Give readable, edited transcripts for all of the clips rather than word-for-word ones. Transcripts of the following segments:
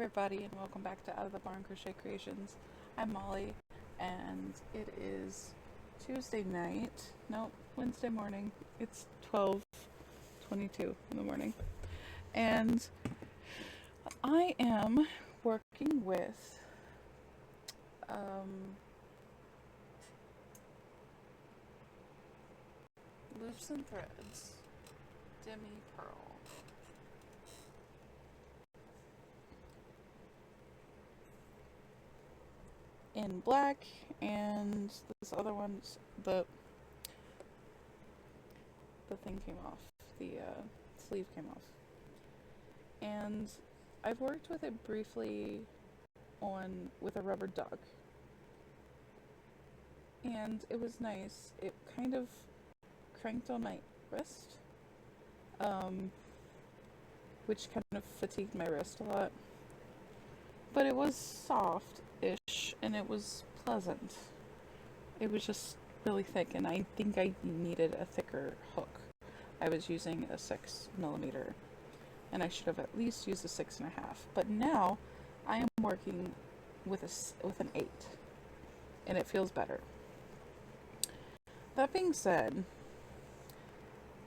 everybody, and welcome back to Out of the Barn Crochet Creations. I'm Molly, and it is Tuesday night. No, Wednesday morning. It's 12:22 in the morning. And I am working with Loops and Threads, Demi Purl. In black, and this other one's the thing came off, the sleeve came off. And I've worked with it briefly with a rubber duck, and it was nice. It kind of cranked on my wrist, which kind of fatigued my wrist a lot, but it was soft-ish and it was pleasant. It was just really thick, and I think I needed a thicker hook. I was using a 6mm, and I should have at least used a 6.5. But now I am working with an 8, and it feels better. That being said,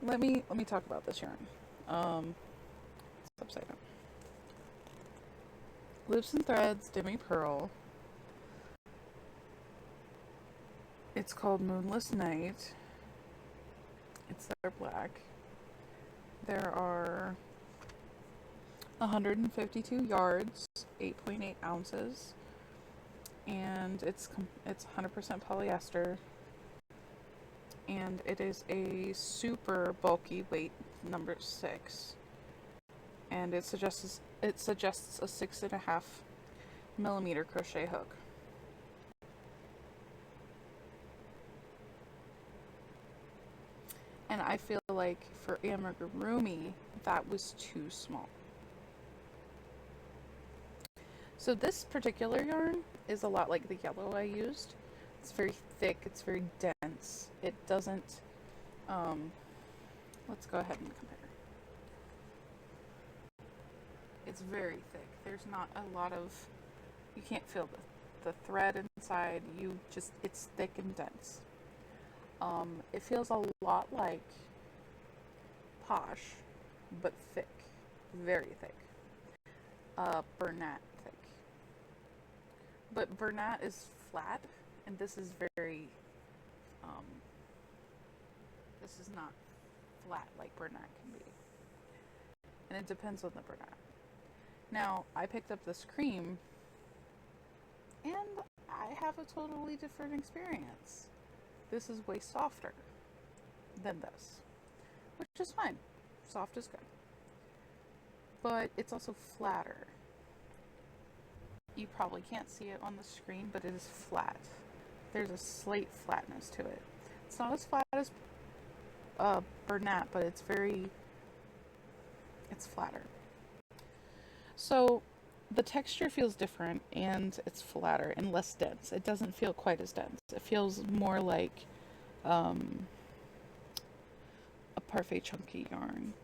let me talk about this yarn. It's upside down. Loops and Threads, Demi Purl. It's called Moonless Night. It's their black. There are 152 yards, 8.8 ounces, and it's 100% polyester, and it is a super bulky weight, number 6, and it suggests a 6.5mm crochet hook. And I feel like for amigurumi, that was too small. So this particular yarn is a lot like the yellow I used. It's very thick, it's very dense. It doesn't, let's go ahead and compare. It's very thick. There's not a lot of, you can't feel the thread inside. It's thick and dense. It feels a lot like Posh, but thick, very thick. Bernat thick. But Bernat is flat, and this is very, this is not flat like Bernat can be. And it depends on the Bernat. Now, I picked up this cream, and I have a totally different experience. This is way softer than this, which is fine. Soft is good. But it's also flatter. You probably can't see it on the screen, but it is flat. There's a slight flatness to it. It's not as flat as Bernat, but it's flatter. So the texture feels different, and it's flatter and less dense. It doesn't feel quite as dense. It feels more like a parfait chunky yarn.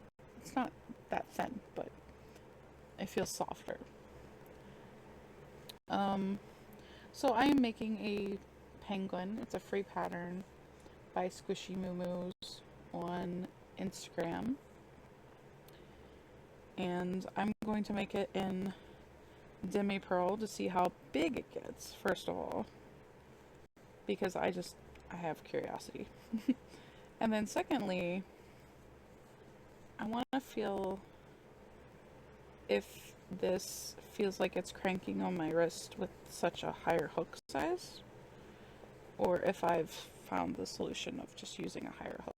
It's not that thin, but it feels softer. So I am making a penguin. It's a free pattern by Squishy Moo Moos on Instagram. And I'm going to make it in Demi Purl to see how big it gets, first of all, because I have curiosity. And then secondly, I want to feel if this feels like it's cranking on my wrist with such a higher hook size, or if I've found the solution of just using a higher hook.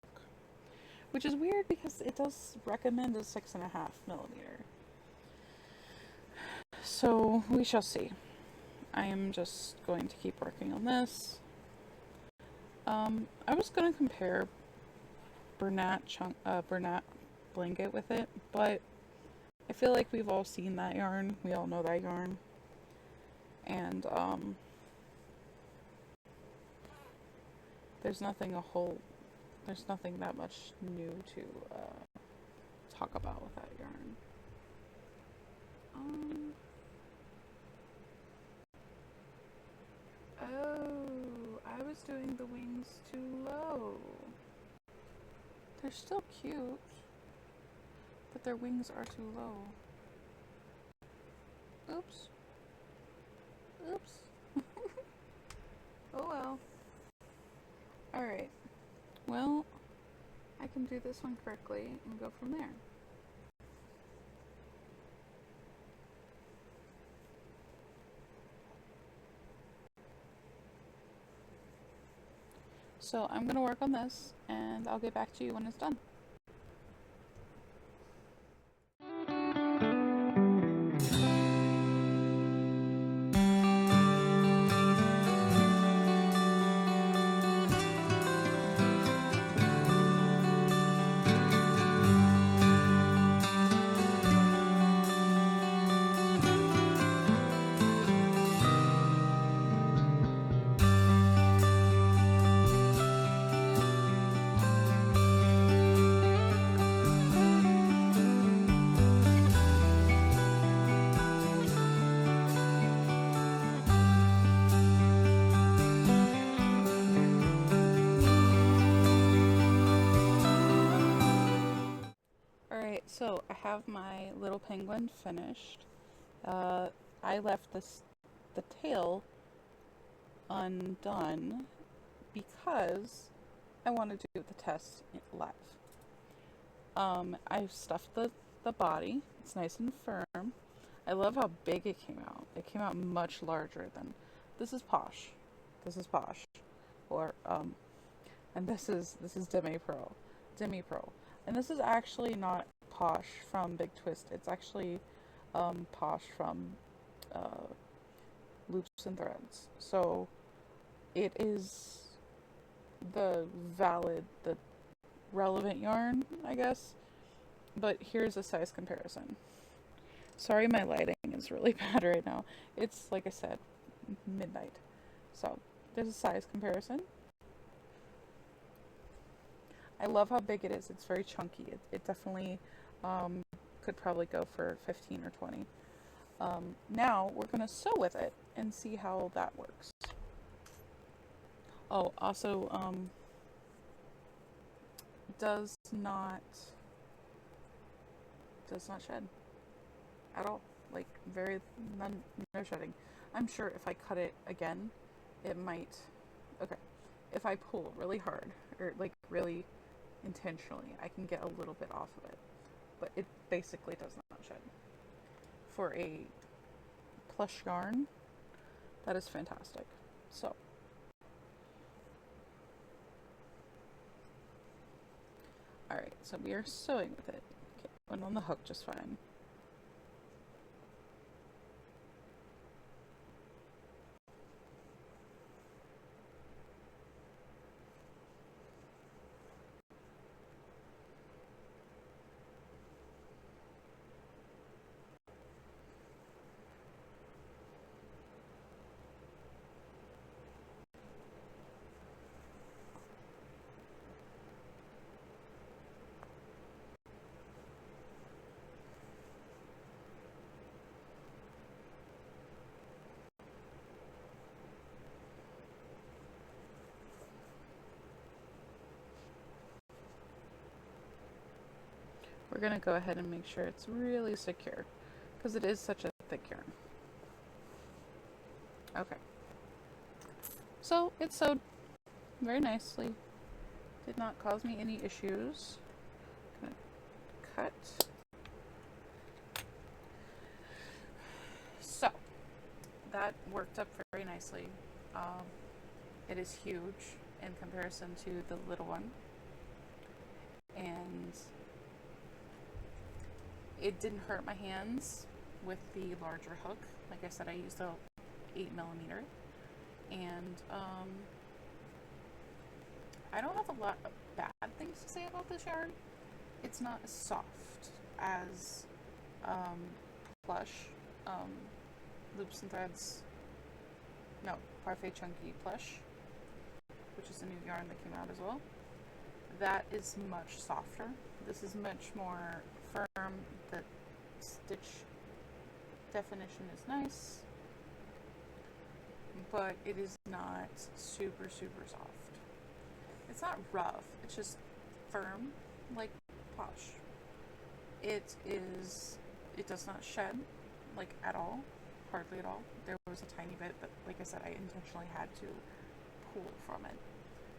Which is weird because it does recommend a 6.5mm. So we shall see. I am just going to keep working on this. I was going to compare Bernat blanket with it, but I feel like we've all seen that yarn. We all know that yarn. And there's nothing that much new to talk about with that yarn. Oh, I was doing the wings too low. They're still cute, but their wings are too low. Oops. Oops. Oh well. Alright. Well, I can do this one correctly and go from there. So I'm going to work on this and I'll get back to you when it's done. Alright, so I have my little penguin finished. I left the tail undone because I wanted to do the test live. I stuffed the body. It's nice and firm. I love how big it came out. It came out much larger than... This is Posh. This is Posh. Or, and this is Demi Purl. Demi Purl. And this is actually not Posh from Big Twist. It's actually Posh from Loops and Threads. So it is the relevant yarn, I guess. But here's a size comparison. Sorry, my lighting is really bad right now. It's, like I said, midnight. So there's a size comparison. I love how big it is. It's very chunky. It definitely could probably go for 15 or 20. Now we're going to sew with it and see how that works. Oh, also, does not shed at all. Like, no shedding. I'm sure if I cut it again, it might. Okay, if I pull really hard or like really intentionally, I can get a little bit off of it, but it basically does not shed. For a plush yarn, that is fantastic. So alright, so we are sewing with it. Okay, went on the hook just fine. We're going to go ahead and make sure it's really secure because it is such a thick yarn. Okay. So it's sewed very nicely. Did not cause me any issues. Gonna cut. So that worked up very nicely. It is huge in comparison to the little one. And it didn't hurt my hands with the larger hook. Like I said, I used a 8mm. And I don't have a lot of bad things to say about this yarn. It's not as soft as Plush, Loops and Threads, no, Parfait Chunky Plush, which is a new yarn that came out as well. That is much softer. This is much more firm. The stitch definition is nice, but it is not super, super soft. It's not rough, it's just firm, like Posh. It does not shed, like, at all, hardly at all. There was a tiny bit, but like I said, I intentionally had to pull from it,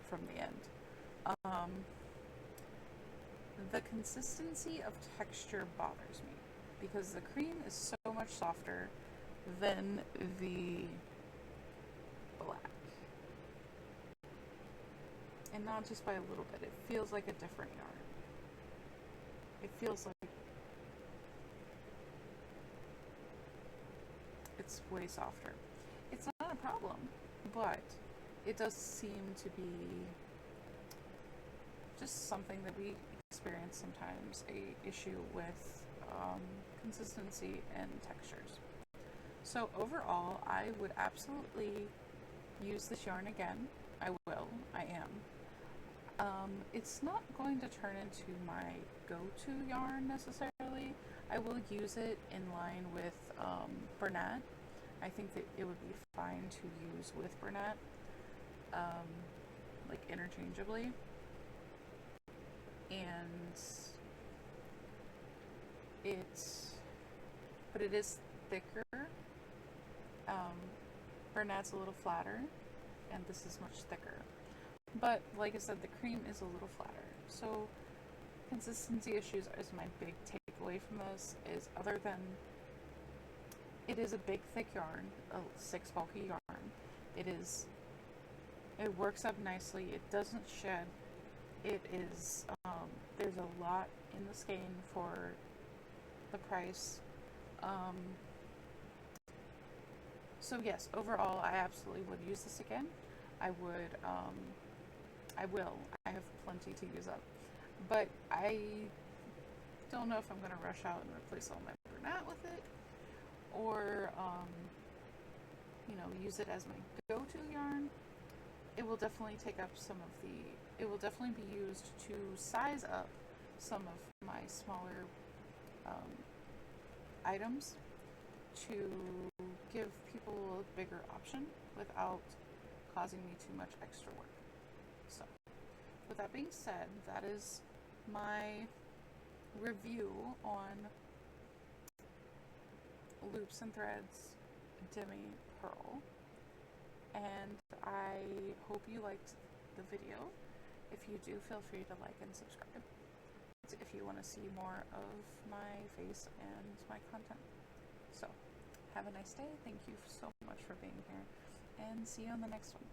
from the end. The consistency of texture bothers me, because the cream is so much softer than the black. And not just by a little bit, it feels like a different yarn. It feels like it's way softer. It's not a problem, but it does seem to be just something that we experience sometimes, a issue with consistency and textures. So overall, I would absolutely use this yarn again. I will. I am. It's not going to turn into my go-to yarn necessarily. I will use it in line with Bernat. I think that it would be fine to use with Bernat, like interchangeably. And but it is thicker. Bernat's a little flatter, and this is much thicker. But like I said, the cream is a little flatter. So consistency issues is my big takeaway from this, is other than it is a big thick yarn, a 6 bulky yarn. It works up nicely. It doesn't shed. It is, there's a lot in the skein for the price. So yes, overall, I absolutely would use this again. I will. I have plenty to use up. But I don't know if I'm going to rush out and replace all my Bernat with it, or, use it as my go-to yarn. It will definitely take up it will definitely be used to size up some of my smaller items to give people a bigger option without causing me too much extra work. So, with that being said, that is my review on Loops and Threads Demi Purl. And I hope you liked the video. If you do, feel free to like and subscribe if you want to see more of my face and my content. So, have a nice day. Thank you so much for being here, and see you on the next one.